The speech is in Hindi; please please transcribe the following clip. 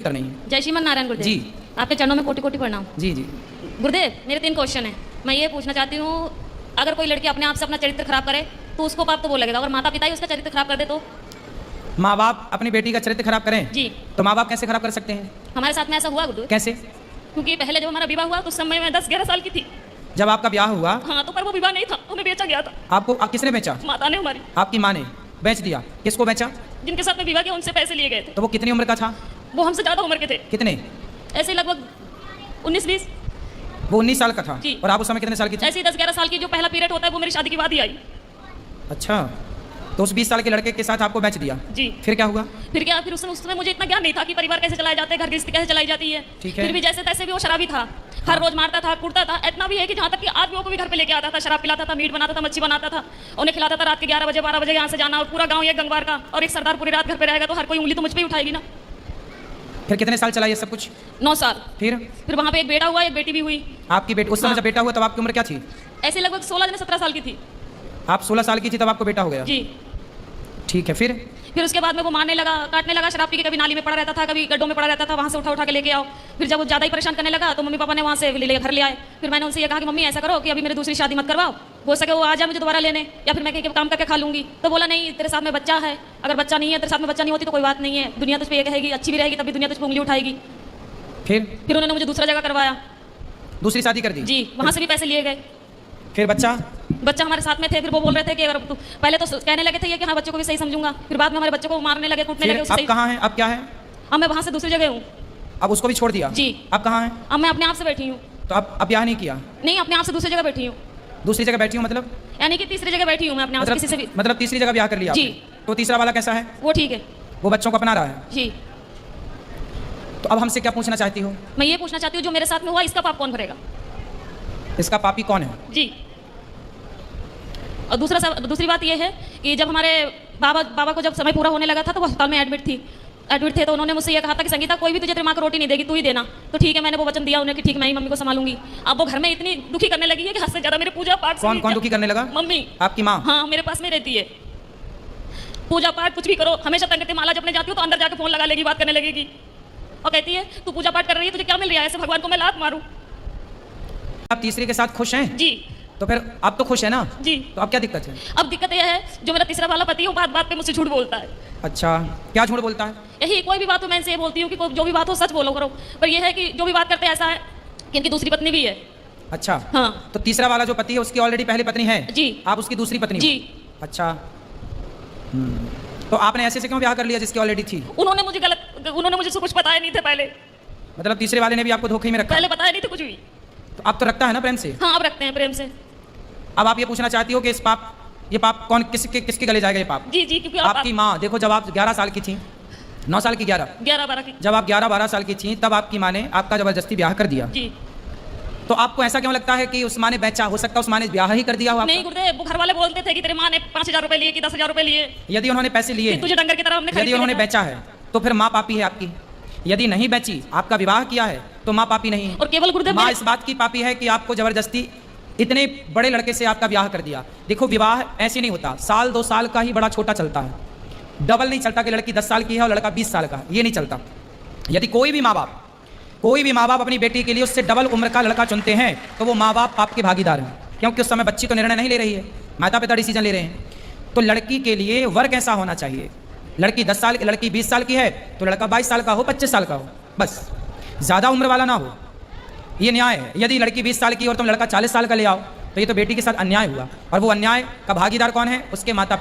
करनी है। जय श्रीमन नारायण गुरुदेव जी। आपके चरणों में कोटि कोटि प्रणाम। जी जी। गुरुदेव मेरे 3 क्वेश्चन है। मैं ये पूछना चाहती हूँ, अगर कोई लड़की अपने आप से अपना चरित्र खराब करे तो उसको पाप तो वो लगेगा, अगर माता पिता ही उसका चरित्र खराब कर दे तो? माँ बाप अपनी बेटी का चरित्र खराब करें जी। तो माँ बाप कैसे खराब कर सकते हैं? हमारे साथ में ऐसा हुआ गुरुदेव। कैसे? क्योंकि पहले जब हमारा विवाह हुआ तो उस समय मैं 10-11 साल की थी। जब आपका ब्याह हुआ? हाँ, तो पर वो विवाह नहीं था, उन्हें बेचा गया था। आपको किसने बेचा? माता ने हमारी। आपकी माँ ने बेच दिया? किसको बेचा? जिनके साथ में विवाह किया उनसे पैसे लिए गए थे। तो वो कितनी उम्र का था? वो हमसे ज़्यादा उम्र के थे। कितने? ऐसे लगभग 19-20। वो 19 साल का था। जी। और आप उस समय कितने साल की थी? ऐसे ही 10-11 साल की जो पहला पीरियड होता है वो मेरी शादी के बाद ही आई। अच्छा, तो उस 20 साल के लड़के के साथ आपको बेच दिया? जी। फिर क्या हुआ? फिर क्या, फिर उस समय मुझे इतना ज्ञान नहीं था कि परिवार कैसे चलाए जाते हैं, घर गृहस्थी कैसे चलाई जाती है। ठीक है। फिर भी जैसे तैसे भी वो शराबी था, हर रोज मारता था, कूटता था। इतना भी है कि जहाँ तक कि आदमियों को भी घर पे लेके आता था, शराब पिलाता था, मीट बनाता था, मच्छी बनाता था, उन्हें खिलाता था। रात के 11 बजे 12 बजे यहाँ से जाना, और पूरा गाँव एक गंगवार का और एक सरदार पूरी रात घर पे रहेगा तो हर कोई उंगली तो मुझ पे ही उठाएगी ना। फिर कितने साल चला ये सब कुछ? 9 साल। फिर वहाँ पे एक बेटा हुआ, एक बेटी भी हुई। आपकी बेटी उस समय जब बेटा हुआ तब आपकी उम्र क्या थी? ऐसे लगभग 16-17 साल की थी। आप 16 साल की थी तब आपको बेटा हो गया? जी। ठीक है। फिर उसके बाद में वो मारने लगा, काटने लगा, शराब पी के कभी नाली में पड़ा रहता था, कभी गड्ढों में पड़ा रहता था, वहाँ से उठा के लेके आओ। फिर जब वो ज़्यादा ही परेशान करने लगा तो मम्मी पापा ने वहाँ से घर ले आए। फिर मैंने उनसे ये कहा कि मम्मी ऐसा करो कि अभी मेरी दूसरी शादी मत करवाओ, हो सके वो आ जाए मुझे दोबारा लेने, या फिर मैं कहीं काम करके खा लूँगी। तो बोला नहीं, तेरे साथ में बच्चा है, अगर बच्चा नहीं है, तेरे साथ में बच्चा नहीं होती तो कोई बात नहीं है, दुनिया तुझ पर ये कहेगी, अच्छी भी रहेगी तभी दुनिया तुझ पर उंगली उठाएगी। फिर उन्होंने मुझे दूसरा जगह करवाया। दूसरी शादी कर दी? जी। वहाँ से भी पैसे लिए गए। फिर बच्चा हमारे साथ में थे। फिर वो बोल रहे थे कि अगर तू, पहले तो कहने लगे थे ये कि हाँ बच्चों को भी सही समझूंगा, फिर बाद में हमारे बच्चों को मारने लगे, कूटने लगे। अब कहाँ हैं? अब क्या है? अब मैं वहाँ से दूसरी जगह हूँ। अब उसको भी छोड़ दिया? जी। अब कहाँ हैं? अब मैं अपने आप से बैठी हूँ। तो अब ब्याह नहीं किया? नहीं, अपने आप से दूसरी जगह बैठी हूँ। दूसरी जगह बैठी हूँ मतलब? यानी कि तीसरी जगह बैठी हूँ मैं अपने आप से, किसी से भी। मतलब तीसरी जगह ब्याह कर लिया जी। आपने? तो तीसरा वाला कैसा है? वो ठीक है, वो बच्चों को अपना रहा है? जी। तो अब हमसे क्या पूछना चाहती हो? मैं ये पूछना चाहती हूँ, जो मेरे साथ में हुआ इसका पाप कौन भरेगा? इसका पापी कौन है? जी। और दूसरी बात यह है कि जब हमारे बाबा को जब समय पूरा होने लगा था तो वो अस्पताल में एडमिट थे, तो उन्होंने मुझसे ये कहा था कि संगीता कोई भी तुझे तेरी माँ को रोटी नहीं देगी, तू ही देना। तो ठीक है, मैंने वो वचन दिया उन्हें कि ठीक मैं ही मम्मी को संभालूंगी। अब वो घर में इतनी दुखी करने लगी है कि हद से ज्यादा मेरे पूजा पाठ। कौन दुखी करने लगा? मम्मी। आपकी माँ? हाँ, मेरे पास में रहती है। पूजा पाठ कुछ भी करो, हमेशा तंग करती, माला जपने जाती हूँ तो अंदर जाकर फोन लगा लेगी, बात करने लगेगी और कहती है तू पूजा पाठ कर रही है, तुझे क्या मिल रहा है, ऐसे भगवान को मैं लात मारूं। आप तीसरे के साथ खुश हैं? जी। तो फिर आप तो खुश है ना? जी। तो अब क्या दिक्कत है? अब दिक्कत यह है, जो मेरा तीसरा वाला पति है वो बात बात पे मुझसे झूठ बोलता है। अच्छा, क्या झूठ बोलता है? यही, कोई भी बात हो मैं इनसे ये बोलती हूँ कि जो भी बात हो सच बोलो करो, पर यह है कि जो भी बात करते हैं ऐसा है कि इनकी दूसरी पत्नी भी है। अच्छा। हाँ। तो तीसरा वाला जो पति है उसकी ऑलरेडी पहली पत्नी है? जी। आप उसकी दूसरी पत्नी? जी। अच्छा। तो आपने ऐसे से क्यों ब्याह कर लिया जिसकी ऑलरेडी थी? उन्होंने मुझे कुछ बताया नहीं थे पहले। मतलब तीसरे वाले ने भी आपको धोखे में रखा? पहले बताया नहीं था कुछ भी। तो आप तो रखता है ना प्रेम से? हाँ, अब रखते हैं प्रेम से। अब आप ये पूछना चाहती हो कि ये पाप कौन किसके गले जाएगा ये पाप? जी जी, क्योंकि आपकी माँ। देखो, जब आप 11 साल की थी, 9 साल की 11-12 की, जब आप 11-12 साल की थी तब आपकी माँ ने आपका जबरदस्ती ब्याह कर दिया। जी। तो आपको ऐसा क्यों लगता है कि उस माँ ने बेचा? हो सकता है उस माँ ने ब्याह ही कर दिया हो? नहीं गुरुदेव, वो घर वाले बोलते थे कि तेरी माँ ने 5,000 रुपए लिए कि 10,000 रुपए लिए। यदि उन्होंने पैसे लिए, तुझे डंगर की तरह हमने खरीद यदि उन्होंने बेचा है तो फिर माँ पापी है आपकी। यदि नहीं बेची, आपका विवाह किया है तो माँ पापी नहीं। और केवल गुरुदेव माँ इस बात की पापी है कि आपको जबरदस्ती इतने बड़े लड़के से आपका ब्याह कर दिया। देखो, विवाह ऐसे नहीं होता, 1-2 साल का ही बड़ा छोटा चलता है, डबल नहीं चलता कि लड़की 10 साल की है और लड़का 20 साल का, ये नहीं चलता। यदि कोई भी माँ बाप अपनी बेटी के लिए उससे डबल उम्र का लड़का चुनते हैं तो वो माँ बाप आपके भागीदार हैं, क्योंकि उस समय बच्ची तो निर्णय नहीं ले रही है, माता पिता डिसीजन ले रहे हैं। तो लड़की के लिए वर्ग ऐसा होना चाहिए, लड़की 10 साल, लड़की 20 साल की है तो लड़का 22 साल का हो, 25 साल का हो, बस, ज़्यादा उम्र वाला ना हो, ये न्याय है। यदि लड़की 20 साल की और तुम लड़का 40 साल का ले आओ तो ये तो बेटी के साथ अन्याय हुआ, और वो अन्याय का भागीदार कौन है? उसके माता पिता।